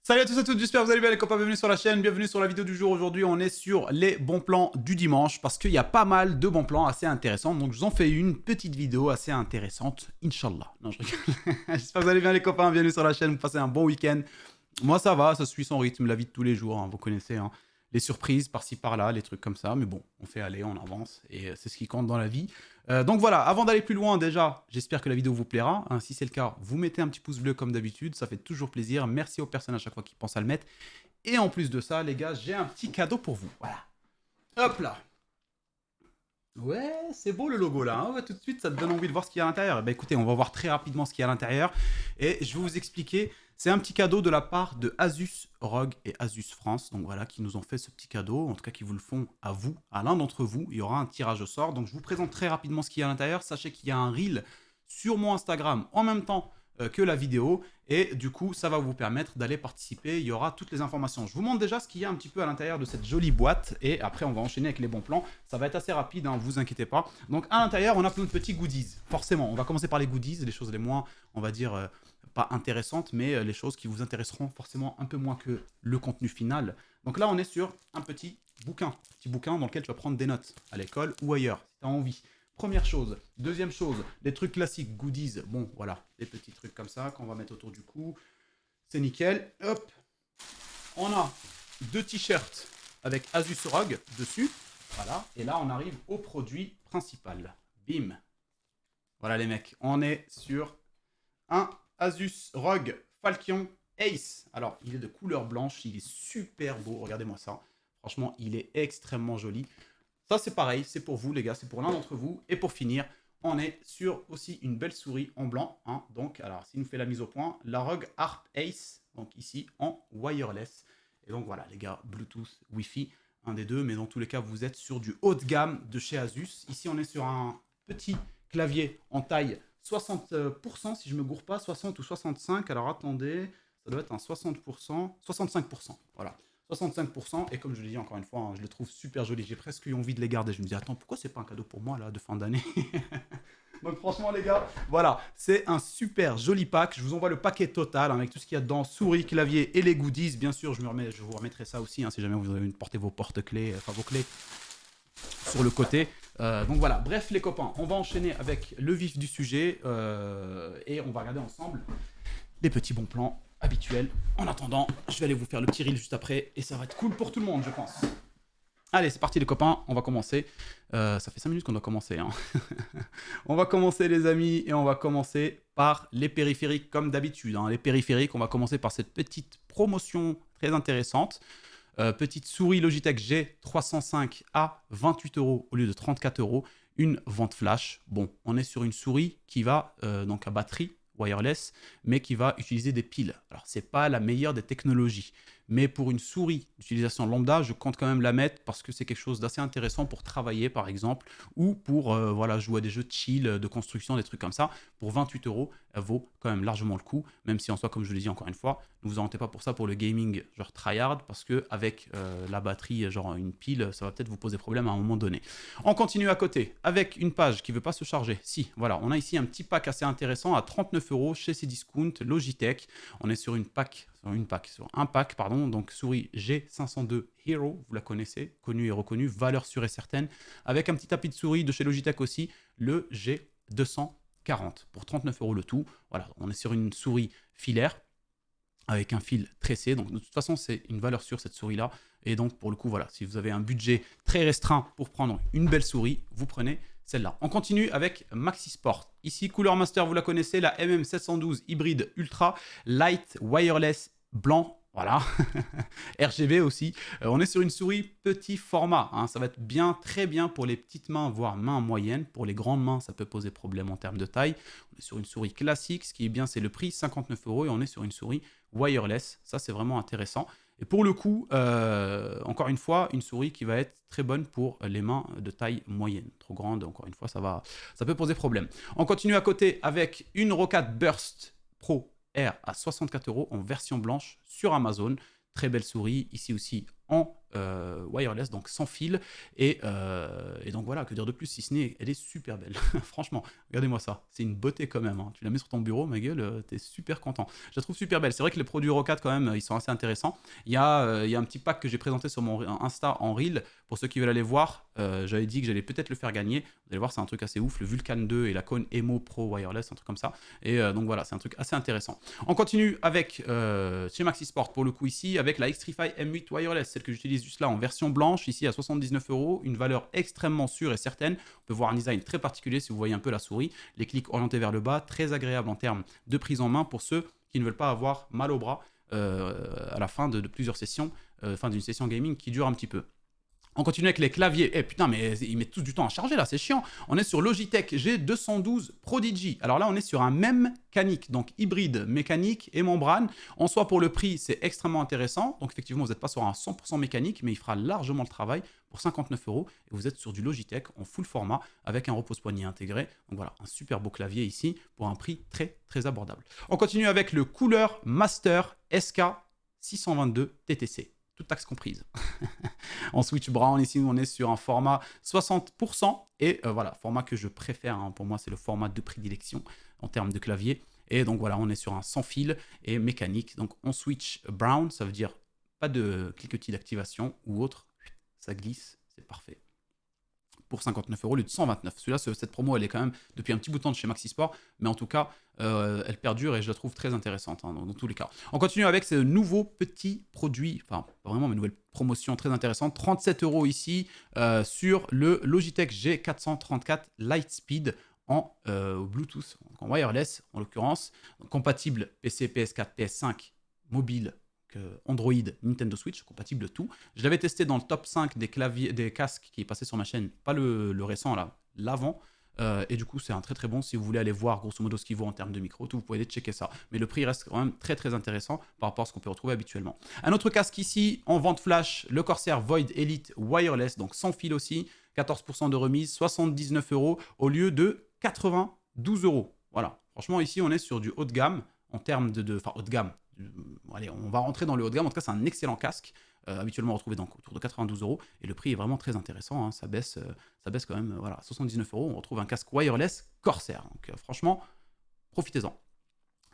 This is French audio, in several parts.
Salut à tous et à toutes, j'espère que vous allez bien les copains, bienvenue sur la chaîne, bienvenue sur la vidéo du jour. Aujourd'hui on est sur les bons plans du dimanche parce qu'il y a pas mal de bons plans assez intéressants. Donc je vous en fais une petite vidéo assez intéressante, Inch'Allah. Non je rigole. J'espère que vous allez bien les copains, bienvenue sur la chaîne, vous passez un bon week-end. Moi ça va, ça suit son rythme, la vie de tous les jours, hein, vous connaissez. Hein. Les surprises par-ci par-là, les trucs comme ça. Mais bon, on fait aller, on avance et c'est ce qui compte dans la vie. Donc voilà, avant d'aller plus loin déjà, j'espère que la vidéo vous plaira. Hein, si c'est le cas, vous mettez un petit pouce bleu comme d'habitude, ça fait toujours plaisir. Merci aux personnes à chaque fois qui pensent à le mettre. Et en plus de ça, les gars, j'ai un petit cadeau pour vous. Voilà. Hop là. Ouais, c'est beau le logo là. Hein. Ouais, tout de suite, ça te donne envie de voir ce qu'il y a à l'intérieur. Bah écoutez, on va voir très rapidement ce qu'il y a à l'intérieur. Et je vais vous expliquer. C'est un petit cadeau de la part de Asus ROG et Asus France. Donc voilà, qui nous ont fait ce petit cadeau. En tout cas, qui vous le font à vous, à l'un d'entre vous. Il y aura un tirage au sort. Donc je vous présente très rapidement ce qu'il y a à l'intérieur. Sachez qu'il y a un reel sur mon Instagram en même temps que la vidéo. Et du coup, ça va vous permettre d'aller participer. Il y aura toutes les informations. Je vous montre déjà ce qu'il y a un petit peu à l'intérieur de cette jolie boîte. Et après, on va enchaîner avec les bons plans. Ça va être assez rapide, hein, vous inquiétez pas. Donc, à l'intérieur, on a plein de petits goodies. Forcément, on va commencer par les goodies, les choses les moins, on va dire, pas intéressantes, mais les choses qui vous intéresseront forcément un peu moins que le contenu final. Donc là, on est sur un petit bouquin dans lequel tu vas prendre des notes à l'école ou ailleurs, si tu as envie. Première chose. Deuxième chose, les trucs classiques, goodies. Bon, voilà, des petits trucs comme ça qu'on va mettre autour du cou. C'est nickel. Hop. On a deux t-shirts avec Asus ROG dessus. Voilà. Et là, on arrive au produit principal. Bim. Voilà les mecs. On est sur un Asus ROG Falcon Ace. Alors, il est de couleur blanche. Il est super beau. Regardez-moi ça. Franchement, il est extrêmement joli. Ça, c'est pareil, c'est pour vous, les gars, c'est pour l'un d'entre vous. Et pour finir, on est sur aussi une belle souris en blanc. Hein. Donc, alors, s'il nous fait la mise au point, la ROG Art Ace, donc ici en wireless. Et donc, voilà, les gars, Bluetooth, Wi-Fi, un des deux. Mais dans tous les cas, vous êtes sur du haut de gamme de chez Asus. Ici, on est sur un petit clavier en taille 60%, si je ne me gourre pas, 60 ou 65. Alors, attendez, ça doit être un 60%, 65%. Voilà. 65%, et comme je le dis encore une fois, hein, je les trouve super jolis. J'ai presque eu envie de les garder. Je me dis, attends, pourquoi c'est pas un cadeau pour moi là de fin d'année? Donc franchement les gars, voilà, c'est un super joli pack. Je vous envoie le paquet total hein, avec tout ce qu'il y a dedans, souris, clavier et les goodies. Bien sûr, je vous remettrai ça aussi hein, si jamais vous avez porté vos porte-clés, enfin vos clés sur le côté. Donc voilà, bref les copains, on va enchaîner avec le vif du sujet et on va regarder ensemble les petits bons plans habituels. En attendant, je vais aller vous faire le petit reel juste après et ça va être cool pour tout le monde, je pense. Allez, c'est parti les copains, on va commencer. Ça fait 5 minutes qu'on doit commencer. Hein. On va commencer les amis et on va commencer par les périphériques comme d'habitude. Hein. Les périphériques, on va commencer par cette petite promotion très intéressante. Petite souris Logitech G305 à 28 € au lieu de 34 €. Une vente flash. Bon, on est sur une souris qui va donc à batterie wireless, mais qui va utiliser des piles. Alors, c'est pas la meilleure des technologies, mais pour une souris d'utilisation lambda, je compte quand même la mettre parce que c'est quelque chose d'assez intéressant pour travailler, par exemple, ou pour voilà, jouer à des jeux de chill, de construction, des trucs comme ça. Pour 28 €, elle vaut quand même largement le coup, même si en soi, comme je l'ai dit encore une fois, ne vous orientez pas pour ça pour le gaming genre tryhard, parce que avec la batterie, genre une pile, ça va peut-être vous poser problème à un moment donné. On continue à côté avec une page qui ne veut pas se charger. Si, voilà, on a ici un petit pack assez intéressant à 39 € chez Cdiscount Logitech. On est sur un pack, pardon, donc souris G502 Hero, vous la connaissez, connue et reconnue, valeur sûre et certaine, avec un petit tapis de souris de chez Logitech aussi, le G240 pour 39 € le tout. Voilà, on est sur une souris filaire avec un fil tressé, donc de toute façon c'est une valeur sûre cette souris là, et donc pour le coup voilà, si vous avez un budget très restreint pour prendre une belle souris, vous prenez celle-là. On continue avec Maxi Sport. Ici Cooler Master, vous la connaissez, la MM712 hybride ultra light wireless blanc. Voilà, RGB aussi. On est sur une souris petit format. Hein. Ça va être bien, très bien pour les petites mains, voire mains moyennes. Pour les grandes mains, ça peut poser problème en termes de taille. On est sur une souris classique. Ce qui est bien, c'est le prix, 59 €. Et on est sur une souris wireless. Ça, c'est vraiment intéressant. Et pour le coup, encore une fois, une souris qui va être très bonne pour les mains de taille moyenne. Trop grande, encore une fois, ça peut poser problème. On continue à côté avec une Roccat Burst Pro R à 64 € en version blanche sur Amazon. Très belle souris, ici aussi en wireless, donc sans fil. Et donc voilà, que dire de plus si ce n'est, elle est super belle. Franchement, regardez-moi ça, c'est une beauté quand même. Hein. Tu la mets sur ton bureau, ma gueule, t'es super content. Je la trouve super belle. C'est vrai que les produits Roccat quand même, ils sont assez intéressants. Il y a un petit pack que j'ai présenté sur mon Insta en Reel. Pour ceux qui veulent aller voir, j'avais dit que j'allais peut-être le faire gagner. Vous allez voir, c'est un truc assez ouf. Le Vulcan 2 et la Kone Emo Pro Wireless, un truc comme ça. Et donc voilà, c'est un truc assez intéressant. On continue avec chez Maxisport pour le coup ici, avec la Xtrify M8 Wireless, celle que j'utilise juste là en version blanche, ici à 79 €, une valeur extrêmement sûre et certaine. On peut voir un design très particulier si vous voyez un peu la souris, les clics orientés vers le bas, très agréable en termes de prise en main pour ceux qui ne veulent pas avoir mal au bras à la fin de plusieurs sessions, fin d'une session gaming qui dure un petit peu. On continue avec les claviers. Eh putain, mais ils mettent tous du temps à charger là, c'est chiant. On est sur Logitech G212 Prodigy. Alors là, on est sur un même mécanique, donc hybride mécanique et membrane. En soi, pour le prix, c'est extrêmement intéressant. Donc effectivement, vous n'êtes pas sur un 100% mécanique, mais il fera largement le travail pour 59 €. Et vous êtes sur du Logitech en full format avec un repose-poignet intégré. Donc voilà, un super beau clavier ici pour un prix très très abordable. On continue avec le Cooler Master SK 622 TTC. Toute taxe comprise. En Switch Brown, ici, on est sur un format 60%. Et voilà, format que je préfère. Hein, pour moi, c'est le format de prédilection en termes de clavier. Et donc voilà, on est sur un sans fil et mécanique. Donc en Switch Brown, ça veut dire pas de cliquetis d'activation ou autre. Ça glisse, c'est parfait. Pour 59 € au lieu de 129. Celui-là, cette promo, elle est quand même depuis un petit bout de temps de chez Maxisport, mais en tout cas, elle perdure et je la trouve très intéressante hein, dans tous les cas. On continue avec ce nouveau petit produit, enfin, pas vraiment, mais nouvelle promotion très intéressante. 37 € ici sur le Logitech G434 Lightspeed en Bluetooth, donc en wireless en l'occurrence, compatible PC, PS4, PS5, mobile. Android, Nintendo Switch, compatible tout. Je l'avais testé dans le top 5 des claviers, des casques qui est passé sur ma chaîne, pas le récent là, l'avant. Et du coup, c'est un très très bon. Si vous voulez aller voir grosso modo ce qu'il vaut en termes de micro, tout, vous pouvez aller checker ça. Mais le prix reste quand même très très intéressant par rapport à ce qu'on peut retrouver habituellement. Un autre casque ici, en vente flash, le Corsair Void Elite Wireless, donc sans fil aussi, 14% de remise, 79 € au lieu de 92 €. Voilà, franchement ici on est sur du haut de gamme en termes enfin haut de gamme. Allez, on va rentrer dans le haut de gamme. En tout cas, c'est un excellent casque, habituellement retrouvé autour de 92 €. Et le prix est vraiment très intéressant. Hein. Ça baisse quand même. Voilà, 79 €. On retrouve un casque wireless Corsair. Donc, franchement, profitez-en.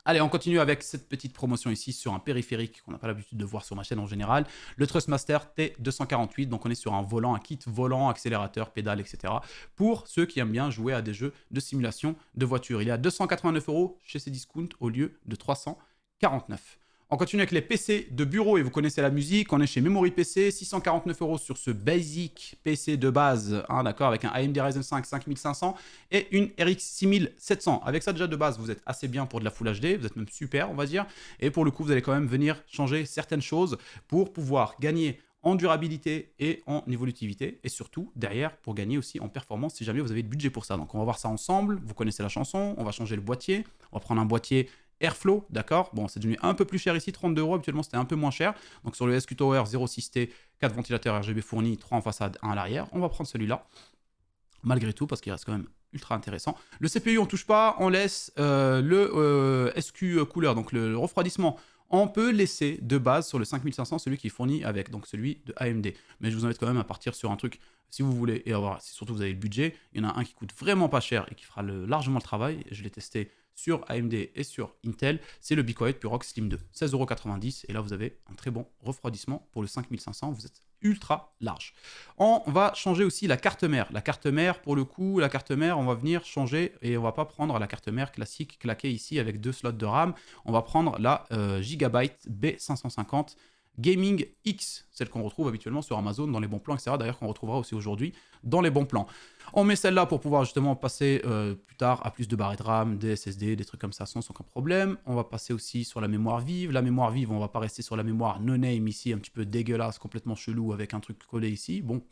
Allez, on continue avec cette petite promotion ici sur un périphérique qu'on n'a pas l'habitude de voir sur ma chaîne en général. Le Trustmaster T248. Donc, on est sur un volant, un kit volant, accélérateur, pédale, etc. Pour ceux qui aiment bien jouer à des jeux de simulation de voiture. Il est à 289 € chez Cdiscount au lieu de 349. On continue avec les PC de bureau et vous connaissez la musique. On est chez Memory PC, 649 € sur ce basic PC de base, hein, d'accord, avec un AMD Ryzen 5 5500 et une RX 6700. Avec ça déjà de base, vous êtes assez bien pour de la Full HD, vous êtes même super, on va dire. Et pour le coup, vous allez quand même venir changer certaines choses pour pouvoir gagner en durabilité et en évolutivité, et surtout derrière pour gagner aussi en performance si jamais vous avez le budget pour ça. Donc on va voir ça ensemble, vous connaissez la chanson, on va changer le boîtier, on va prendre un boîtier Airflow, d'accord. Bon, c'est devenu un peu plus cher ici, 32 €. Habituellement, c'était un peu moins cher. Donc, sur le SQ Tower 06T, 4 ventilateurs RGB fournis, 3 en façade, 1 à l'arrière. On va prendre celui-là, malgré tout, parce qu'il reste quand même ultra intéressant. Le CPU, on ne touche pas. On laisse le SQ Cooler, donc le refroidissement. On peut laisser de base sur le 5500 celui qui est fourni avec, donc celui de AMD. Mais je vous invite quand même à partir sur un truc, si vous voulez, et avoir, si surtout vous avez le budget. Il y en a un qui coûte vraiment pas cher et qui fera largement le travail. Je l'ai testé sur AMD et sur Intel, c'est le Be Quiet Purox Slim 2, 16,90 €. Et là, vous avez un très bon refroidissement pour le 5500. Vous êtes ultra large. On va changer aussi la carte mère. La carte mère, pour le coup, la carte mère, on va venir changer et on va pas prendre la carte mère classique claquée ici avec 2 slots de RAM. On va prendre la Gigabyte B550 Gaming X, celle qu'on retrouve habituellement sur Amazon dans les bons plans, etc. D'ailleurs, qu'on retrouvera aussi aujourd'hui dans les bons plans. On met celle-là pour pouvoir justement passer plus tard à plus de barrettes RAM, des SSD, des trucs comme ça sans aucun problème. On va passer aussi sur la mémoire vive. La mémoire vive, on va pas rester sur la mémoire no-name ici, un petit peu dégueulasse, complètement chelou avec un truc collé ici. Bon,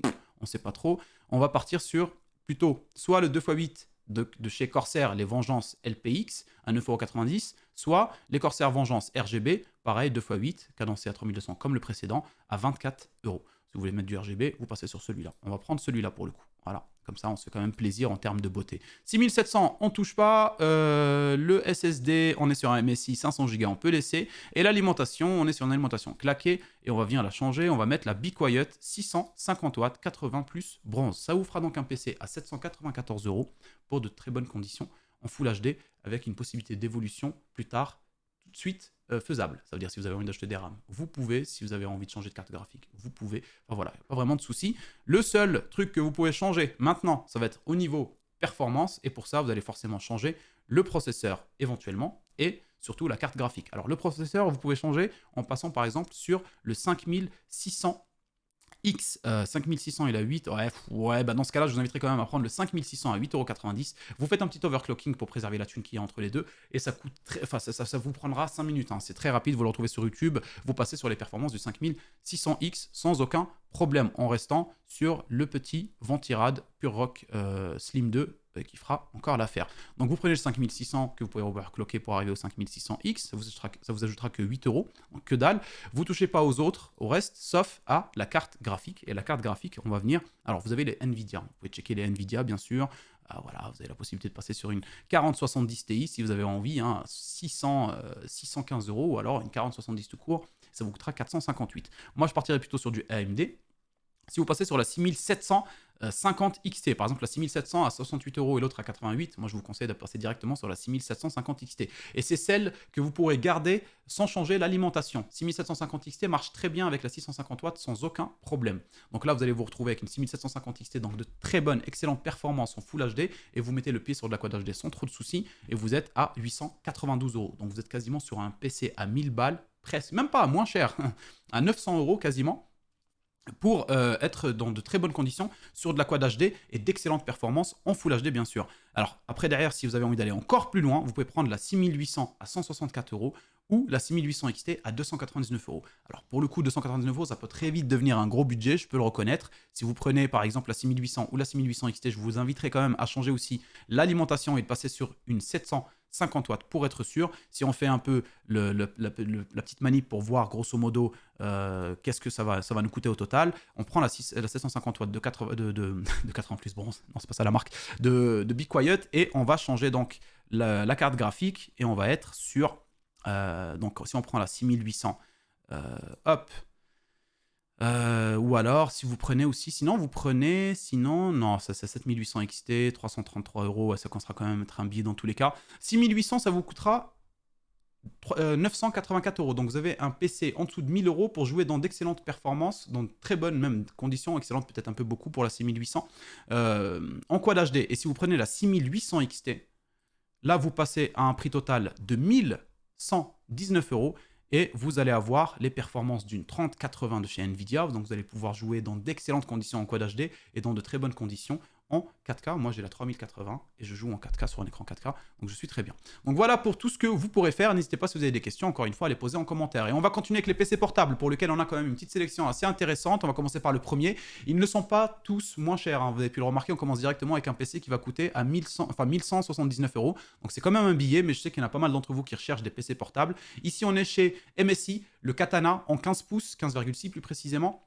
on sait pas trop. On va partir sur plutôt soit le 2x8 de chez Corsair, les Vengeance LPX à 9,90 €, soit les Corsair Vengeance RGB pareil, 2 x 8, cadencé à 3200 comme le précédent, à 24 €. Si vous voulez mettre du RGB, vous passez sur celui-là. On va prendre celui-là pour le coup. Voilà, comme ça on se fait quand même plaisir en termes de beauté. 6700, on touche pas. Le SSD, on est sur un MSI 500 Go, on peut laisser. Et l'alimentation, on est sur une alimentation claquée et on va venir la changer. On va mettre la Be Quiet 650 watts, 80 plus bronze. Ça vous fera donc un PC à 794 € pour de très bonnes conditions en Full HD avec une possibilité d'évolution plus tard, tout de suite faisable. Ça veut dire si vous avez envie d'acheter des RAM, vous pouvez. Si vous avez envie de changer de carte graphique, vous pouvez. Enfin voilà, pas vraiment de souci. Le seul truc que vous pouvez changer maintenant, ça va être au niveau performance. Et pour ça, vous allez forcément changer le processeur éventuellement et surtout la carte graphique. Alors le processeur, vous pouvez changer en passant par exemple sur le 5600X. 5600 il a 8, ouais, bah dans ce cas-là, je vous inviterai quand même à prendre le 5600 à 8,90 €. Vous faites un petit overclocking pour préserver la thune qu'il y a entre les deux, et ça coûte ça vous prendra 5 minutes, hein. C'est très rapide, vous le retrouvez sur YouTube, vous passez sur les performances du 5600X sans aucun problème, en restant sur le petit Ventirad Pure Rock Slim 2 qui fera encore l'affaire. Donc vous prenez le 5600 que vous pouvez overclocker pour arriver au 5600X, ça vous ajoutera que 8 €, donc que dalle. Vous touchez pas aux autres, au reste, sauf à la carte graphique. Et la carte graphique, on va venir. Alors vous avez les Nvidia, vous pouvez checker les Nvidia bien sûr. Voilà, vous avez la possibilité de passer sur une 4070 Ti si vous avez envie, hein, 615 € ou alors une 4070 tout court, ça vous coûtera 458. Moi je partirais plutôt sur du AMD. Si vous passez sur la 6750 XT, par exemple la 6700 à 68 € et l'autre à 88, moi je vous conseille de passer directement sur la 6750 XT. Et c'est celle que vous pourrez garder sans changer l'alimentation. 6750 XT marche très bien avec la 650 watts sans aucun problème. Donc là vous allez vous retrouver avec une 6750 XT, donc de très bonnes, excellentes performances en Full HD, et vous mettez le pied sur de la Quad HD sans trop de soucis, et vous êtes à 892 €. Donc vous êtes quasiment sur un PC à 1000 balles, presque, même pas moins cher, à 900 € quasiment, pour être dans de très bonnes conditions sur de la Quad HD et d'excellentes performances en Full HD bien sûr. Alors après derrière, si vous avez envie d'aller encore plus loin, vous pouvez prendre la 6800 à 164 € ou la 6800 XT à 299 €. Alors pour le coup, 299 €, ça peut très vite devenir un gros budget, je peux le reconnaître. Si vous prenez par exemple la 6800 ou la 6800 XT, je vous inviterai quand même à changer aussi l'alimentation et de passer sur une 750 watts pour être sûr. Si on fait un peu la petite manip pour voir grosso modo qu'est-ce que ça va nous coûter au total, on prend la 750 watts de 80 plus bronze, non c'est pas ça la marque, de Be Quiet, et on va changer donc la carte graphique et on va être sur donc si on prend la 6800 hop, ou alors si vous prenez aussi, non, ça c'est 7800 XT, 333 €, ça commencera quand même à être un billet dans tous les cas. 6800 ça vous coûtera 984 €. Donc vous avez un PC en dessous de 1000 € pour jouer dans d'excellentes performances, dans de très bonnes même conditions, excellentes peut-être un peu beaucoup pour la 6800, en Quad HD. Et si vous prenez la 6800 XT, là vous passez à un prix total de 1119 € et vous allez avoir les performances d'une 3080 de chez Nvidia. Donc vous allez pouvoir jouer dans d'excellentes conditions en Quad HD et dans de très bonnes conditions en 4K. Moi j'ai la 3080 et je joue en 4K sur un écran 4K, donc je suis très bien. Donc voilà pour tout ce que vous pourrez faire. N'hésitez pas si vous avez des questions, encore une fois, à les poser en commentaire. Et on va continuer avec les PC portables pour lesquels on a quand même une petite sélection assez intéressante. On va commencer par le premier. Ils ne sont pas tous moins chers, hein. Vous avez pu le remarquer, on commence directement avec un PC qui va coûter à 1179 €. Donc c'est quand même un billet, mais je sais qu'il y en a pas mal d'entre vous qui recherchent des PC portables. Ici on est chez MSI, le Katana en 15 pouces, 15,6 plus précisément.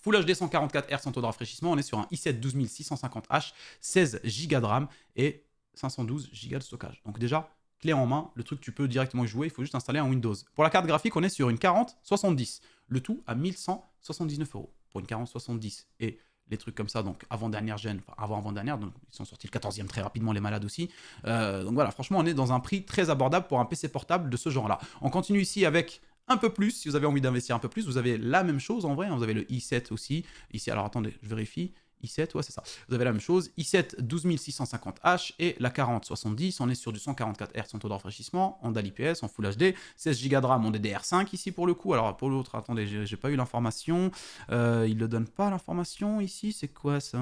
Full HD 144 Hz sans taux de rafraîchissement, on est sur un i7 12650H, 16 Go de RAM et 512 Go de stockage. Donc déjà, clé en main, le truc tu peux directement y jouer, il faut juste installer un Windows. Pour la carte graphique, on est sur une 4070, le tout à 1179 € pour une 4070. Et les trucs comme ça, donc avant-dernière gêne, enfin avant-dernière, donc ils sont sortis le 14e très rapidement, les malades aussi. Donc voilà, franchement, on est dans un prix très abordable pour un PC portable de ce genre-là. On continue ici avec un peu plus, si vous avez envie d'investir un peu plus, vous avez la même chose en vrai, hein, vous avez le i7 aussi, ici, alors attendez, je vérifie, i7, ouais c'est ça, vous avez la même chose, i7 12650H et la 4070, on est sur du 144 Hz en taux de rafraîchissement, en DAL IPS, en Full HD, 16 Go de RAM en DDR5 ici pour le coup, alors pour l'autre, attendez, j'ai pas eu l'information, il ne donne pas l'information ici, c'est quoi ça,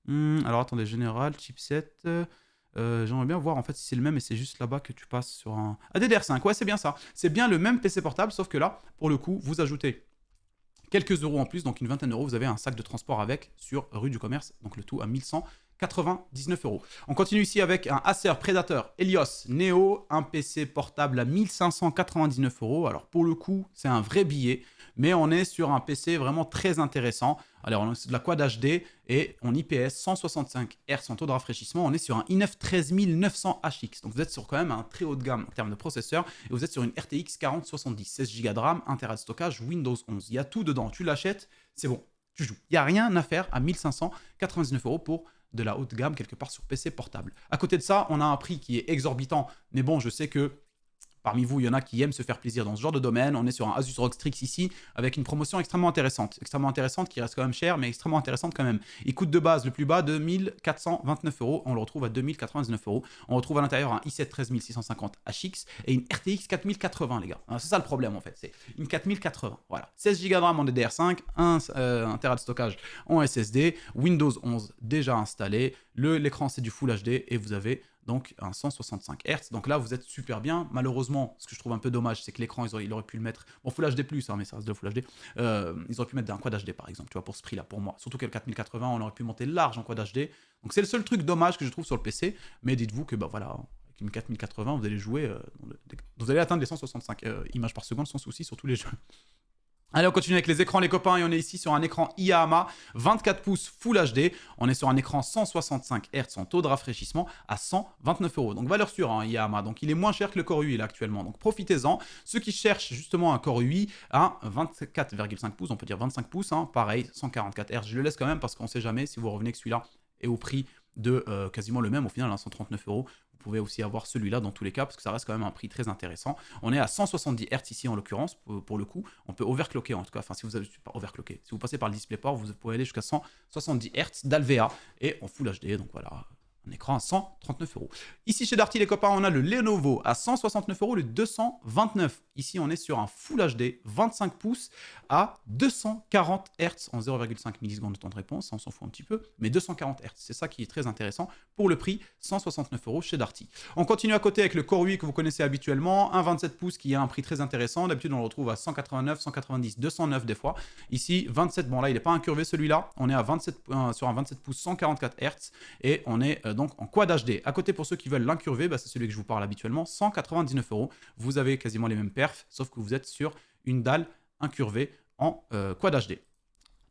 alors attendez, général, chipset... j'aimerais bien voir en fait si c'est le même et c'est juste là-bas que tu passes sur un... Ah, DDR5, ouais c'est bien ça. C'est bien le même PC portable, sauf que là, pour le coup, vous ajoutez quelques euros en plus, donc une vingtaine d'euros, vous avez un sac de transport avec sur rue du Commerce, donc le tout à 1100 99 €. On continue ici avec un Acer Predator Helios Neo, un PC portable à 1599 €. Alors pour le coup, c'est un vrai billet, mais on est sur un PC vraiment très intéressant. Alors on est de la Quad HD et en IPS 165 Hz en taux de rafraîchissement. On est sur un i9 13900 HX. Donc vous êtes sur quand même un très haut de gamme en termes de processeur et vous êtes sur une RTX 4070, 16 Go de RAM, 1 Tera de stockage, Windows 11. Il y a tout dedans. Tu l'achètes, c'est bon, tu joues. Il n'y a rien à faire à 1599 € pour de la haute gamme quelque part sur PC portable. À côté de ça, on a un prix qui est exorbitant, mais bon, je sais que parmi vous, il y en a qui aiment se faire plaisir dans ce genre de domaine. On est sur un Asus ROG Strix ici, avec une promotion extrêmement intéressante. Extrêmement intéressante, qui reste quand même cher, mais extrêmement intéressante quand même. Il coûte de base le plus bas de 1429 €. On le retrouve à 2099 €. On retrouve à l'intérieur un i7 13650 HX et une RTX 4080, les gars. C'est ça le problème, en fait. C'est une 4080. Voilà. 16 Go de RAM en DDR5, 1 Tera de stockage en SSD, Windows 11 déjà installé. L'écran, c'est du Full HD et vous avez donc un 165 Hz. Donc là, vous êtes super bien. Malheureusement, ce que je trouve un peu dommage, c'est que l'écran, ils auraient pu le mettre... Bon, Full HD+, hein, mais ça reste de Full HD. Ils auraient pu mettre un Quad HD, par exemple, tu vois, pour ce prix-là, pour moi. Surtout que le 4080, on aurait pu monter large en Quad HD. Donc c'est le seul truc dommage que je trouve sur le PC. Mais dites-vous que, bah voilà, avec une 4080, vous allez jouer... vous allez atteindre les 165 images par seconde sans souci sur tous les jeux. Allez, on continue avec les écrans, les copains, et on est ici sur un écran IAMA 24 pouces Full HD. On est sur un écran 165 Hz en taux de rafraîchissement à 129 €. Donc valeur sûre, hein, IAMA. Donc il est moins cher que le Core UI là actuellement. Donc profitez-en. Ceux qui cherchent justement un Core UI à 24,5 pouces, on peut dire 25 pouces, hein, pareil, 144 Hz. Je le laisse quand même parce qu'on ne sait jamais si vous revenez que celui-là est au prix de quasiment le même au final, hein, 139 €. Vous pouvez aussi avoir celui-là dans tous les cas parce que ça reste quand même un prix très intéressant. On est à 170 Hz ici en l'occurrence pour le coup. On peut overclocker en tout cas. Enfin, si vous avez pas overclocker, si vous passez par le DisplayPort, vous pouvez aller jusqu'à 170 Hz d'Alvea et en Full HD. Donc voilà. Un écran à 139 €. Ici chez Darty les copains, on a le Lenovo à 169 €, le 229. Ici on est sur un Full HD 25 pouces à 240 Hz en 0,5 millisecondes de temps de réponse, on s'en fout un petit peu, mais 240 Hz, c'est ça qui est très intéressant pour le prix 169 € chez Darty. On continue à côté avec le Core UI que vous connaissez habituellement, un 27 pouces qui a un prix très intéressant, d'habitude on le retrouve à 189, 190, 209 des fois. Ici 27, bon là il n'est pas incurvé celui-là, on est à 27, sur un 27 pouces 144 Hz et on est donc en Quad HD. À côté, pour ceux qui veulent l'incurver, bah, c'est celui que je vous parle habituellement, 199 €. Vous avez quasiment les mêmes perfs, sauf que vous êtes sur une dalle incurvée en Quad HD.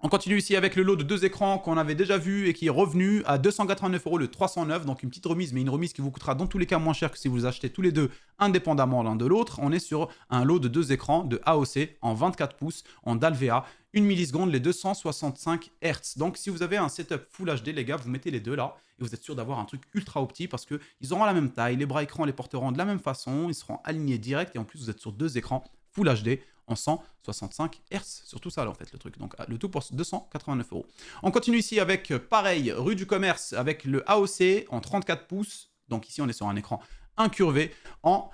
On continue ici avec le lot de 2 écrans qu'on avait déjà vu et qui est revenu à 289 € le 309, donc une petite remise, mais une remise qui vous coûtera dans tous les cas moins cher que si vous achetez tous les deux indépendamment l'un de l'autre. On est sur un lot de 2 écrans de AOC en 24 pouces en Dalvea, 1 milliseconde, les 265 Hz. Donc si vous avez un setup Full HD, les gars, vous mettez les deux là et vous êtes sûr d'avoir un truc ultra opti parce qu'ils auront la même taille, les bras écrans les porteront de la même façon, ils seront alignés direct et en plus vous êtes sur 2 écrans Full HD en 165 Hz. Surtout ça, là, en fait, le truc. Donc, le tout pour 289 €. On continue ici avec, pareil, rue du commerce, avec le AOC en 34 pouces. Donc, ici, on est sur un écran incurvé en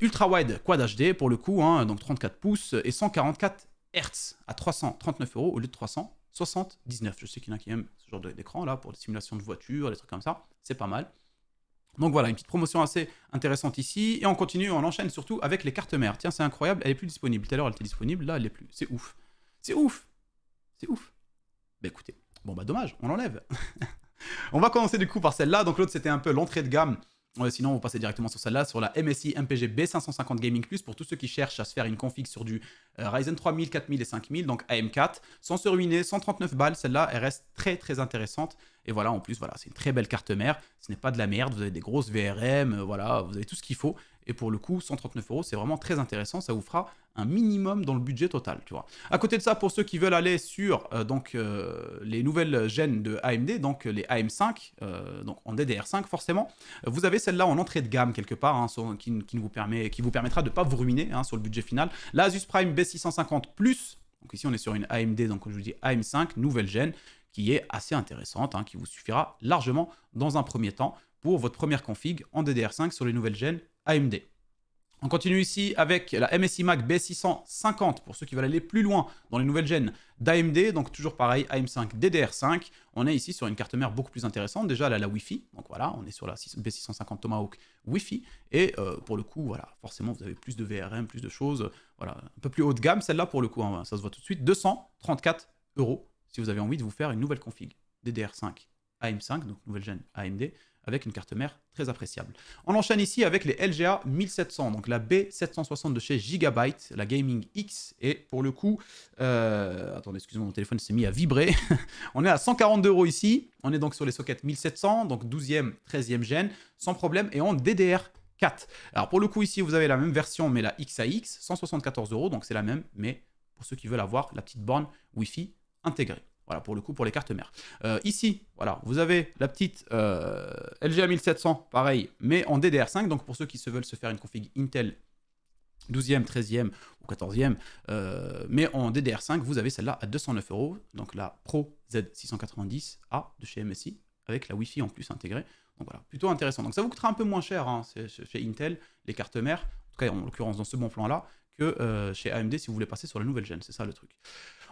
ultra wide Quad HD, pour le coup, hein, donc 34 pouces et 144 Hz à 339 € au lieu de 379. Je sais qu'il y en a qui aiment ce genre d'écran, là, pour des simulations de voitures, des trucs comme ça. C'est pas mal. Donc voilà, une petite promotion assez intéressante ici. Et on continue, on enchaîne surtout avec les cartes mères. Tiens, c'est incroyable, elle est plus disponible. Tout à l'heure, elle était disponible, là, elle est plus. C'est ouf. C'est ouf. C'est ouf. Bah écoutez, bon bah dommage, on l'enlève. On va commencer du coup par celle-là. Donc l'autre, c'était un peu l'entrée de gamme. Sinon, on va passer directement sur celle-là, sur la MSI MPG B550 Gaming Plus, pour tous ceux qui cherchent à se faire une config sur du Ryzen 3000, 4000 et 5000, donc AM4, sans se ruiner, 139 balles, celle-là, elle reste très très intéressante. Et voilà, en plus, voilà, c'est une très belle carte mère, ce n'est pas de la merde, vous avez des grosses VRM, voilà, vous avez tout ce qu'il faut. Et pour le coup, 139 €, c'est vraiment très intéressant, ça vous fera un minimum dans le budget total, tu vois. À côté de ça, pour ceux qui veulent aller sur les nouvelles gènes de AMD, donc les AM5, donc en DDR5 forcément, vous avez celle-là en entrée de gamme quelque part, hein, qui vous permettra de ne pas vous ruiner hein, sur le budget final. La Asus Prime B650 Plus, donc ici on est sur une AMD, donc comme je vous dis AM5, nouvelle gène, qui est assez intéressante, hein, qui vous suffira largement dans un premier temps pour votre première config en DDR5 sur les nouvelles gènes AMD. On continue ici avec la MSI Mac B650 pour ceux qui veulent aller plus loin dans les nouvelles gènes d'AMD. Donc toujours pareil, AM5 DDR5. On est ici sur une carte mère beaucoup plus intéressante. Déjà, elle a la Wi-Fi. Donc voilà, on est sur la B650 Tomahawk Wi-Fi. Et pour le coup, voilà, forcément, vous avez plus de VRM, plus de choses. Voilà, un peu plus haut de gamme. Celle-là, pour le coup, hein, ça se voit tout de suite. 234 € si vous avez envie de vous faire une nouvelle config DDR5 AM5, donc nouvelle gêne AMD, avec une carte mère très appréciable. On enchaîne ici avec les LGA 1700, donc la B760 de chez Gigabyte, la Gaming X, et pour le coup, attendez, excusez-moi, mon téléphone s'est mis à vibrer. On est à 142 € ici, on est donc sur les sockets 1700, donc 12e, 13e gêne, sans problème, et en DDR4. Alors pour le coup ici, vous avez la même version, mais la XAX, 174 €, donc c'est la même, mais pour ceux qui veulent avoir la petite borne Wi-Fi intégrée. Voilà, pour le coup, pour les cartes mères. Ici, voilà, vous avez la petite LGA 1700, pareil, mais en DDR5. Donc, pour ceux qui veulent se faire une config Intel 12e, 13e ou 14e, mais en DDR5, vous avez celle-là à 209 €. Donc, la Pro Z690A de chez MSI, avec la Wi-Fi en plus intégrée. Donc, voilà, plutôt intéressant. Donc, ça vous coûtera un peu moins cher hein, chez Intel, les cartes mères, en tout cas, en l'occurrence, dans ce bon plan-là, que chez AMD si vous voulez passer sur la nouvelle gêne. C'est ça le truc.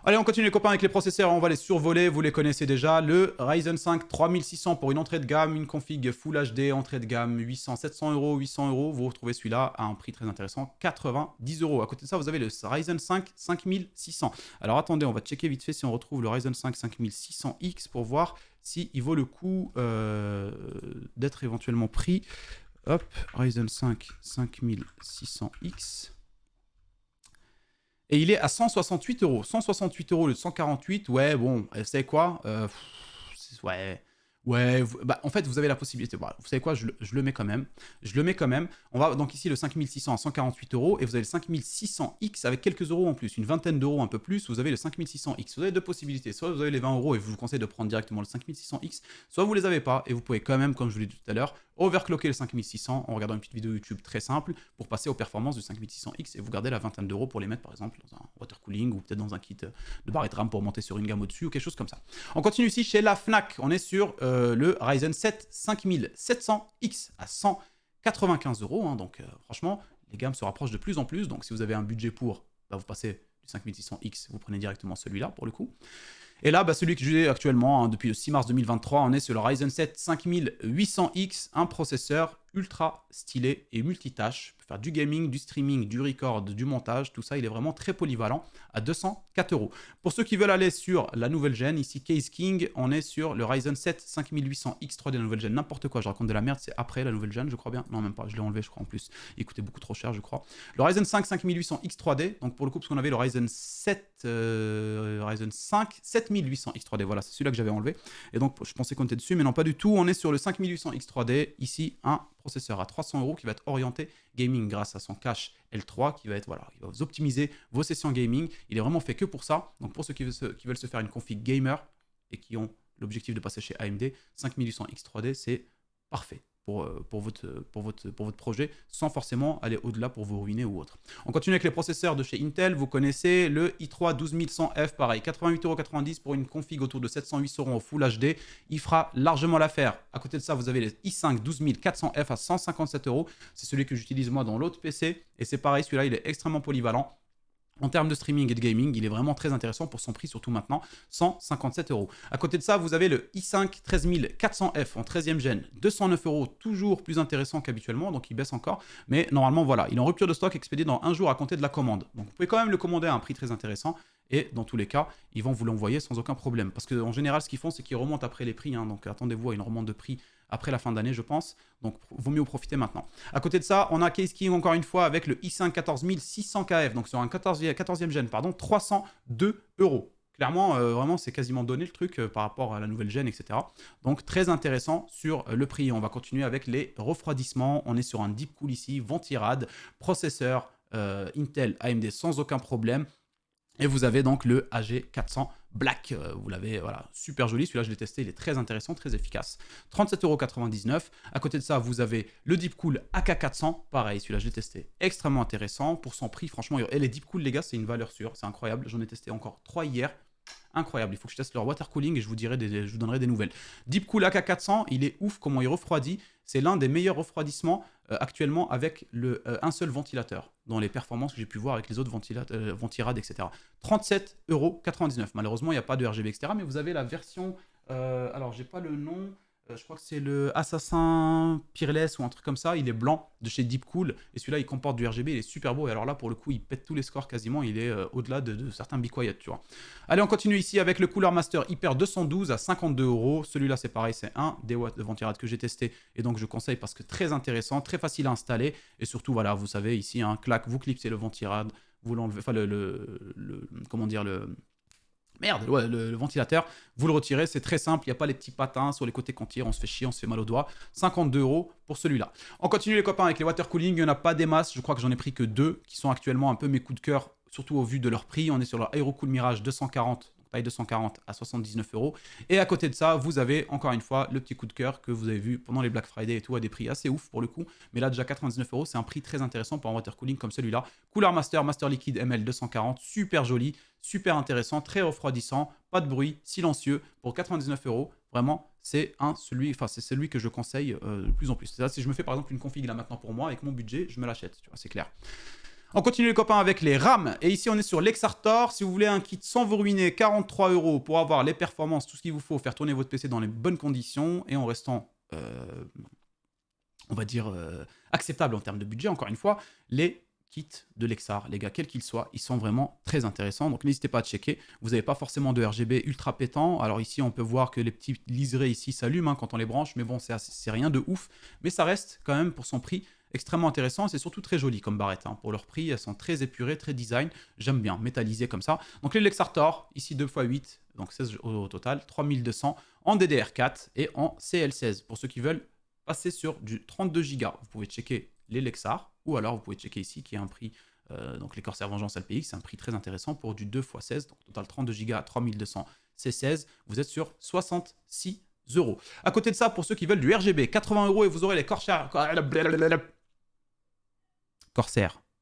Allez, on continue les copains avec les processeurs, on va les survoler, vous les connaissez déjà. Le Ryzen 5 3600 pour une entrée de gamme, une config Full HD, entrée de gamme 700 €, 800 €. Vous retrouvez celui-là à un prix très intéressant, 90 €. À côté de ça, vous avez le Ryzen 5 5600. Alors attendez, on va checker vite fait si on retrouve le Ryzen 5 5600X pour voir s'il vaut le coup d'être éventuellement pris. Hop, Ryzen 5 5600X. Et il est à 168 €. 168 € le 148, ouais, bon, vous savez quoi ouais, bah, en fait, vous avez la possibilité. Voilà, vous savez quoi, je le mets quand même. Je le mets quand même. On va donc ici le 5600 à 148 € et vous avez le 5600X avec quelques euros en plus, une vingtaine d'euros un peu plus. Vous avez le 5600X. Vous avez deux possibilités. Soit vous avez les 20 € et je vous conseille de prendre directement le 5600X, soit vous les avez pas et vous pouvez quand même, comme je vous l'ai dit tout à l'heure, overclocker le 5600 en regardant une petite vidéo YouTube très simple pour passer aux performances du 5600X et vous gardez la vingtaine d'euros pour les mettre par exemple dans un water cooling ou peut-être dans un kit de barre et de RAM pour monter sur une gamme au-dessus ou quelque chose comme ça. On continue ici chez la Fnac. On est sur le Ryzen 7 5700X à 195 €. Hein, donc franchement, les gammes se rapprochent de plus en plus. Donc si vous avez un budget pour, bah, vous passez du 5600X, vous prenez directement celui-là pour le coup. Et là, bah, celui que j'ai actuellement, hein, depuis le 6 mars 2023, on est sur le Ryzen 7 5800X, un processeur ultra stylé et multitâche. Peut faire du gaming, du streaming, du record, du montage, tout ça, il est vraiment très polyvalent à 204 €. Pour ceux qui veulent aller sur la nouvelle gêne, ici Case King, on est sur le Ryzen 7 5800X 3D, la nouvelle gêne, n'importe quoi, je raconte de la merde, c'est après la nouvelle gêne, je crois bien. Non, même pas, je l'ai enlevé, je crois en plus. Il coûtait beaucoup trop cher, je crois. Le Ryzen 5 5800X 3D, donc pour le coup, parce qu'on avait le Ryzen 5 7800X 3D, voilà, c'est celui-là que j'avais enlevé. Et donc, je pensais qu'on était dessus, mais non, pas du tout. On est sur le 5800X 3D, ici, un processeur à 300 € qui va être orienté gaming grâce à son cache L3 qui va être, voilà, il va vous optimiser vos sessions gaming. Il est vraiment fait que pour ça. Donc pour ceux qui veulent se faire une config gamer et qui ont l'objectif de passer chez AMD, 5800X 3D, c'est parfait pour votre projet, sans forcément aller au-delà pour vous ruiner ou autre. On continue avec les processeurs de chez Intel. Vous connaissez le i3 12100F, pareil, 88,90 € pour une config autour de 708 € en Full HD. Il fera largement l'affaire. À côté de ça, vous avez les i5 12400F à 157 €. C'est celui que j'utilise moi dans l'autre PC. Et c'est pareil, celui-là, il est extrêmement polyvalent. En termes de streaming et de gaming, il est vraiment très intéressant pour son prix, surtout maintenant, 157 €. À côté de ça, vous avez le i5 13400F en 13e gêne, 209 €, toujours plus intéressant qu'habituellement, donc il baisse encore. Mais normalement, voilà, il est en rupture de stock, expédié dans un jour à compter de la commande. Donc vous pouvez quand même le commander à un prix très intéressant. Et dans tous les cas, ils vont vous l'envoyer sans aucun problème. Parce qu'en général, ce qu'ils font, c'est qu'ils remontent après les prix. Hein, donc attendez-vous à une remonte de prix après la fin d'année, je pense. Donc, vaut mieux en profiter maintenant. À côté de ça, on a Case King encore une fois avec le i5 14600KF. Donc, sur un 14e gène, pardon, 302 €. Clairement, vraiment, c'est quasiment donné le truc par rapport à la nouvelle gêne, etc. Donc, très intéressant sur le prix. On va continuer avec les refroidissements. On est sur un Deep Cool ici, Ventirad, processeur Intel AMD sans aucun problème. Et vous avez donc le AG400 Black, vous l'avez, voilà, super joli, celui-là je l'ai testé, il est très intéressant, très efficace. 37,99 €. À côté de ça, vous avez le Deepcool AK400, pareil, celui-là je l'ai testé, extrêmement intéressant, pour son prix, franchement, et les Deepcool les gars, c'est une valeur sûre, c'est incroyable, j'en ai testé encore 3 hier, incroyable, il faut que je teste leur water cooling et je vous donnerai des nouvelles. Deepcool AK400, il est ouf comment il refroidit, c'est l'un des meilleurs refroidissements actuellement avec un seul ventilateur, dans les performances que j'ai pu voir avec les autres Ventirad, etc. 37,99 €. Malheureusement, il n'y a pas de RGB, etc. Mais vous avez la version, alors j'ai pas le nom, Je crois que c'est le Assassin Peerless ou un truc comme ça. Il est blanc de chez Deepcool. Et celui-là, il comporte du RGB. Il est super beau. Et alors là, pour le coup, il pète tous les scores quasiment. Il est au-delà de certains Be Quiet, tu vois. Allez, on continue ici avec le Cooler Master Hyper 212 à 52 €. Celui-là, c'est pareil. C'est un des watts de ventilade que j'ai testé. Et donc, je conseille parce que très intéressant, très facile à installer. Et surtout, voilà, vous savez, ici, un clac, vous clipsez le ventilade. Vous l'enlevez, enfin, comment dire, Merde, ouais, le ventilateur, vous le retirez, c'est très simple, il n'y a pas les petits patins sur les côtés qu'on tire, on se fait chier, on se fait mal aux doigts. 52 € pour celui-là. On continue les copains avec les water cooling, il n'y en a pas des masses, je crois que j'en ai pris que 2 qui sont actuellement un peu mes coups de cœur, surtout au vu de leur prix. On est sur leur Aerocool Mirage 240, taille 240 à 79 €. Et à côté de ça, vous avez encore une fois le petit coup de cœur que vous avez vu pendant les Black Friday et tout, à des prix assez ouf pour le coup. Mais là, déjà 99 €, c'est un prix très intéressant pour un water cooling comme celui-là. Cooler Master, Master Liquide ML 240, super joli, super intéressant, très refroidissant, pas de bruit, silencieux, pour 99 €. Vraiment, c'est celui que je conseille de plus en plus. C'est ça, si je me fais par exemple une config là maintenant pour moi, avec mon budget, je me l'achète, tu vois, c'est clair. On continue les copains avec les RAM. Et ici, on est sur l'Exartor. Si vous voulez un kit sans vous ruiner, 43 € pour avoir les performances, tout ce qu'il vous faut, faire tourner votre PC dans les bonnes conditions et en restant, on va dire, acceptable en termes de budget, encore une fois, les kits de Lexar, les gars, quels qu'ils soient, ils sont vraiment très intéressants. Donc n'hésitez pas à checker. Vous n'avez pas forcément de RGB ultra pétant. Alors ici, on peut voir que les petits liserés ici s'allument quand on les branche, mais bon, c'est rien de ouf. Mais ça reste quand même, pour son prix, extrêmement intéressant. C'est surtout très joli comme barrette. Hein. Pour leur prix, elles sont très épurées, très design. J'aime bien, métallisées comme ça. Donc les Lexartor, ici 2x8, donc 16 au total, 3200 en DDR4 et en CL16. Pour ceux qui veulent passer sur du 32 Go, vous pouvez checker les Lexar, ou alors vous pouvez checker ici qui est un prix, donc les Corsair Vengeance LPX, c'est un prix très intéressant pour du 2x16, donc total 32 Go à 3200 C16, vous êtes sur 66 €. À côté de ça, pour ceux qui veulent du RGB, 80 € et vous aurez les Corsair,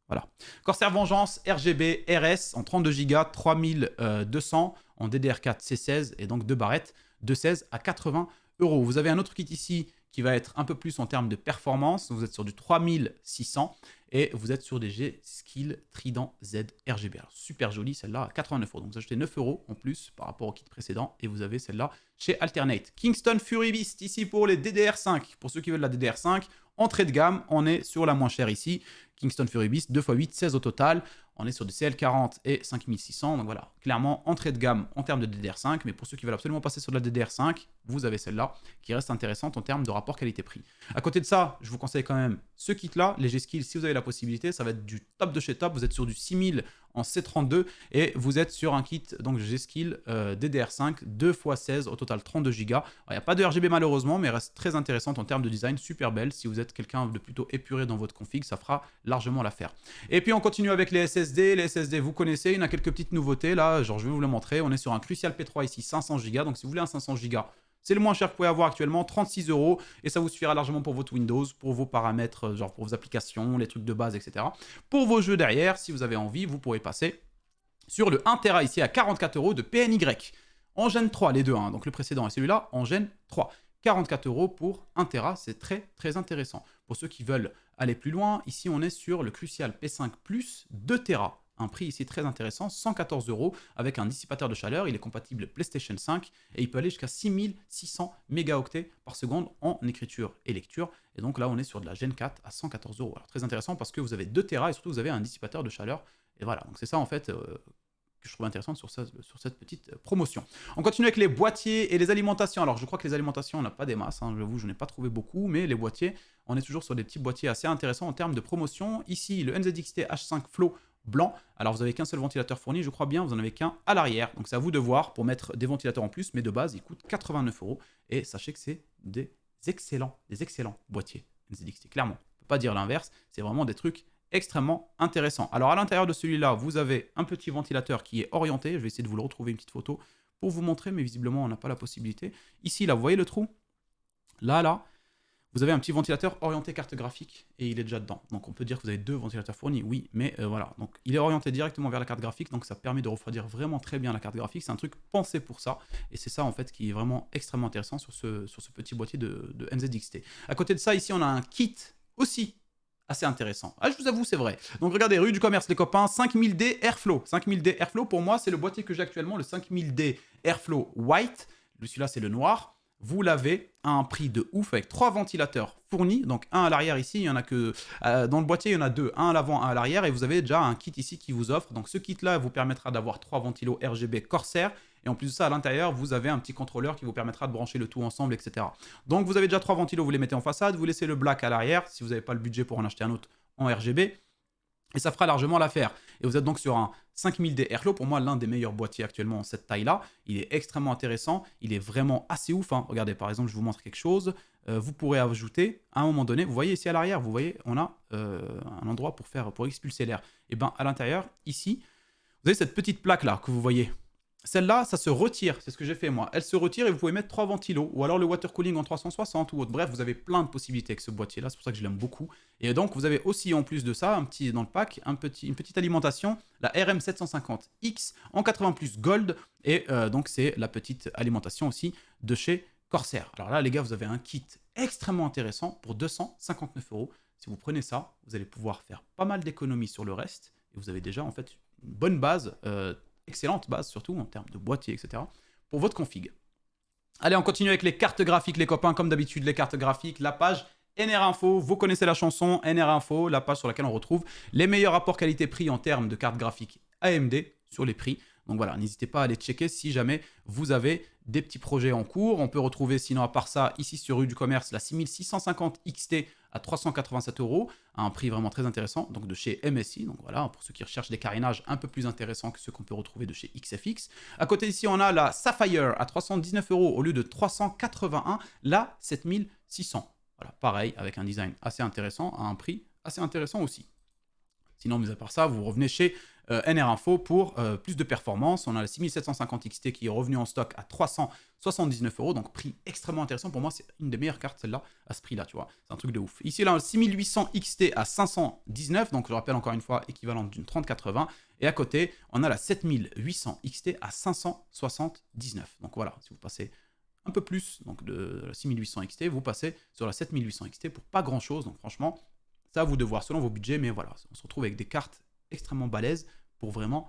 voilà. Corsair Vengeance RGB RS en 32 Go, 3200 en DDR4 C16 et donc deux barrettes de 16 à 80 €. Vous avez un autre kit ici qui va être un peu plus en termes de performance. Vous êtes sur du 3600 et vous êtes sur des G-Skill Trident Z RGB. Alors, super jolie celle-là à 89 €. Donc vous achetez 9 € en plus par rapport au kit précédent et vous avez celle-là chez Alternate. Kingston Fury Beast ici pour les DDR5. Pour ceux qui veulent la DDR5, entrée de gamme, on est sur la moins chère ici. Kingston Fury Beast, 2x8, 16 au total. On est sur des CL40 et 5600. Donc voilà, clairement, entrée de gamme en termes de DDR5. Mais pour ceux qui veulent absolument passer sur de la DDR5, vous avez celle-là qui reste intéressante en termes de rapport qualité-prix. À côté de ça, je vous conseille quand même ce kit-là, les G-Skill, si vous avez la possibilité. Ça va être du top de chez top. Vous êtes sur du 6000 en C32 et vous êtes sur un kit donc G-Skill DDR5 2x16 au total 32 Go. Il n'y a pas de RGB malheureusement, mais reste très intéressante en termes de design, super belle. Si vous êtes quelqu'un de plutôt épuré dans votre config, ça fera largement l'affaire. Et puis on continue avec les SSD. Les SSD, vous connaissez, il y en a quelques petites nouveautés là, genre je vais vous les montrer. On est sur un Crucial P3 ici, 500 Go. Donc si vous voulez un 500 Go, c'est le moins cher que vous pouvez avoir actuellement, 36 € et ça vous suffira largement pour votre Windows, pour vos paramètres, genre pour vos applications, les trucs de base, etc. Pour vos jeux derrière, si vous avez envie, vous pourrez passer sur le 1 Tera ici à 44 € de PNY. En Gen 3, les deux, hein, donc le précédent et celui-là en Gen 3. 44 € pour 1 Tera, c'est très très intéressant. Pour ceux qui veulent aller plus loin, ici on est sur le Crucial P5 Plus 2 Tera. Un prix ici très intéressant, 114 € avec un dissipateur de chaleur. Il est compatible PlayStation 5 et il peut aller jusqu'à 6600 mégaoctets par seconde en écriture et lecture. Et donc là, on est sur de la Gen 4 à 114 €. Alors très intéressant parce que vous avez 2 Tera et surtout vous avez un dissipateur de chaleur. Et voilà, donc c'est ça en fait que je trouve intéressant sur cette petite promotion. On continue avec les boîtiers et les alimentations. Alors je crois que les alimentations, on n'a pas des masses, hein, j'avoue, je n'ai pas trouvé beaucoup, mais les boîtiers, on est toujours sur des petits boîtiers assez intéressants en termes de promotion. Ici, le NZXT H5 Flow blanc. Alors vous avez qu'un seul ventilateur fourni, je crois bien, vous en avez qu'un à l'arrière. Donc c'est à vous de voir pour mettre des ventilateurs en plus, mais de base, ils coûtent 89 €. Et sachez que c'est des excellents boîtiers NZXT. Clairement, on ne peut pas dire l'inverse, c'est vraiment des trucs extrêmement intéressants. Alors à l'intérieur de celui-là, vous avez un petit ventilateur qui est orienté. Je vais essayer de vous le retrouver une petite photo pour vous montrer, mais visiblement on n'a pas la possibilité. Ici, là, vous voyez le trou? Là, vous avez un petit ventilateur orienté carte graphique et il est déjà dedans. Donc on peut dire que vous avez deux ventilateurs fournis, oui, mais voilà. Donc il est orienté directement vers la carte graphique, donc ça permet de refroidir vraiment très bien la carte graphique. C'est un truc pensé pour ça, et c'est ça en fait qui est vraiment extrêmement intéressant sur ce petit boîtier de NZXT. À côté de ça, ici on a un kit aussi assez intéressant. Ah, je vous avoue, c'est vrai. Donc regardez, rue du commerce, les copains, 5000D Airflow. 5000D Airflow, pour moi, c'est le boîtier que j'ai actuellement, le 5000D Airflow White. Celui-là, c'est le noir. vous l'avez à un prix de ouf avec 3 ventilateurs fournis. Donc un à l'arrière ici, il y en a que dans le boîtier, il y en a 2, un à l'avant, un à l'arrière, et vous avez déjà un kit ici qui vous offre. Donc ce kit-là vous permettra d'avoir 3 ventilos RGB Corsair. Et en plus de ça, à l'intérieur, vous avez un petit contrôleur qui vous permettra de brancher le tout ensemble, etc. Donc vous avez déjà 3 ventilos, vous les mettez en façade, vous laissez le black à l'arrière, si vous n'avez pas le budget pour en acheter un autre en RGB. Et ça fera largement l'affaire. Et vous êtes donc sur un 5000D Airflow, pour moi l'un des meilleurs boîtiers actuellement en cette taille-là. Il est extrêmement intéressant, il est vraiment assez ouf. Hein. Regardez, par exemple, je vous montre quelque chose. Vous pourrez ajouter, à un moment donné, vous voyez ici à l'arrière, vous voyez, on a un endroit pour expulser l'air. Et bien à l'intérieur, ici, vous avez cette petite plaque-là que vous voyez. Celle-là, ça se retire, c'est ce que j'ai fait moi. Elle se retire et vous pouvez mettre 3 ventilos, ou alors le water cooling en 360 ou autre. Bref, vous avez plein de possibilités avec ce boîtier-là, c'est pour ça que je l'aime beaucoup. Et donc, vous avez aussi en plus de ça, dans le pack, une petite alimentation, la RM750X en 80+ Gold. Et donc, c'est la petite alimentation aussi de chez Corsair. Alors là, les gars, vous avez un kit extrêmement intéressant pour 259 €. Si vous prenez ça, vous allez pouvoir faire pas mal d'économies sur le reste. Et vous avez déjà en fait une bonne base, excellente base surtout en termes de boîtier, etc. pour votre config. Allez, on continue avec les cartes graphiques, les copains. Comme d'habitude, les cartes graphiques, la page NR Info. Vous connaissez la chanson NR Info, la page sur laquelle on retrouve les meilleurs rapports qualité-prix en termes de cartes graphiques AMD sur les prix. Donc voilà, n'hésitez pas à aller checker si jamais vous avez des petits projets en cours. On peut retrouver sinon à part ça, ici sur Rue du Commerce, la 6650 XT à 387 € à un prix vraiment très intéressant, donc de chez MSI. Donc voilà, pour ceux qui recherchent des carénages un peu plus intéressants que ceux qu'on peut retrouver de chez XFX. À côté ici, on a la Sapphire à 319 € au lieu de 381, la 7600. Voilà, pareil, avec un design assez intéressant, à un prix assez intéressant aussi. Sinon, mis à part ça, vous revenez chez NR Info pour plus de performance. On a la 6750 XT qui est revenue en stock à 379 €, donc prix extrêmement intéressant. Pour moi, c'est une des meilleures cartes, celle-là, à ce prix-là, tu vois. C'est un truc de ouf. Ici, là, la 6800 XT à 519, donc je rappelle encore une fois, équivalente d'une 3080. Et à côté, on a la 7800 XT à 579. Donc voilà, si vous passez un peu plus donc de la 6800 XT, vous passez sur la 7800 XT pour pas grand-chose. Donc franchement, ça à vous de voir selon vos budgets, mais voilà, on se retrouve avec des cartes extrêmement balèzes pour vraiment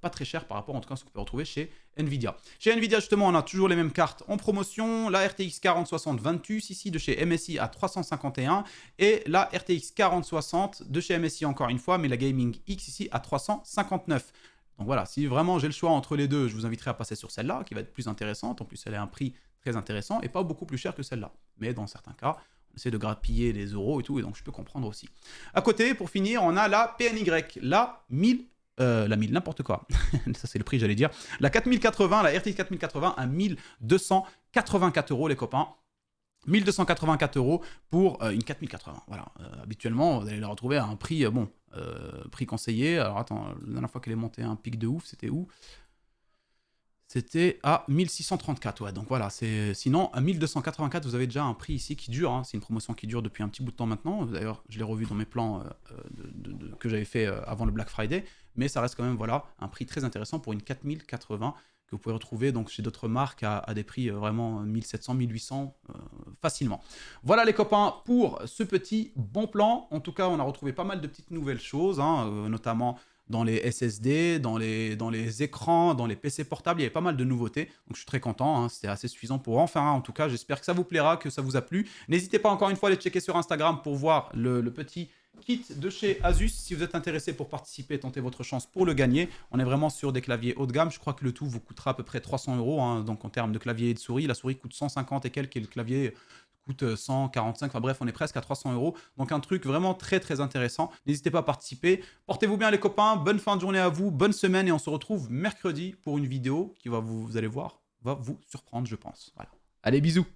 pas très cher par rapport en tout cas à ce qu'on peut retrouver chez Nvidia. Chez Nvidia justement, on a toujours les mêmes cartes en promotion, la RTX 4060 Ventus ici de chez MSI à 351 et la RTX 4060 de chez MSI encore une fois, mais la Gaming X ici à 359. Donc voilà, si vraiment j'ai le choix entre les deux, je vous inviterai à passer sur celle-là qui va être plus intéressante. En plus, elle a un prix très intéressant et pas beaucoup plus cher que celle-là. Mais dans certains cas, on essaie de grappiller les euros et tout, et donc je peux comprendre aussi. À côté, pour finir, on a la PNY, la 1000, n'importe quoi. Ça, c'est le prix, j'allais dire. La 4080, la RTX 4080 à 1284 € les copains. 1284 € pour une 4080. Voilà. Habituellement, vous allez la retrouver à un prix, prix conseillé. Alors attends, la dernière fois qu'elle est montée à un pic de ouf, c'était où? C'était à 1634, ouais. Donc voilà, sinon à 1284, vous avez déjà un prix ici qui dure. Hein. C'est une promotion qui dure depuis un petit bout de temps maintenant. D'ailleurs, je l'ai revu dans mes plans que j'avais fait avant le Black Friday. Mais ça reste quand même voilà, un prix très intéressant pour une 4080 que vous pouvez retrouver donc, chez d'autres marques à des prix vraiment 1700, 1800 facilement. Voilà les copains pour ce petit bon plan. En tout cas, on a retrouvé pas mal de petites nouvelles choses, hein, notamment dans les SSD, dans les écrans, dans les PC portables, il y avait pas mal de nouveautés. Donc je suis très content, hein, c'était assez suffisant pour en faire un en tout cas. J'espère que ça vous plaira, que ça vous a plu. N'hésitez pas encore une fois à aller checker sur Instagram pour voir le petit kit de chez Asus. Si vous êtes intéressé pour participer, tentez votre chance pour le gagner. On est vraiment sur des claviers haut de gamme. Je crois que le tout vous coûtera à peu près 300 €. Hein, donc en termes de clavier et de souris, la souris coûte 150 et quelques et le clavier coûte 145, enfin bref, on est presque à 300 €. Donc un truc vraiment très très intéressant. N'hésitez pas à participer. Portez-vous bien les copains, bonne fin de journée à vous, bonne semaine et on se retrouve mercredi pour une vidéo qui va vous allez voir, va vous surprendre je pense. Voilà. Allez, bisous.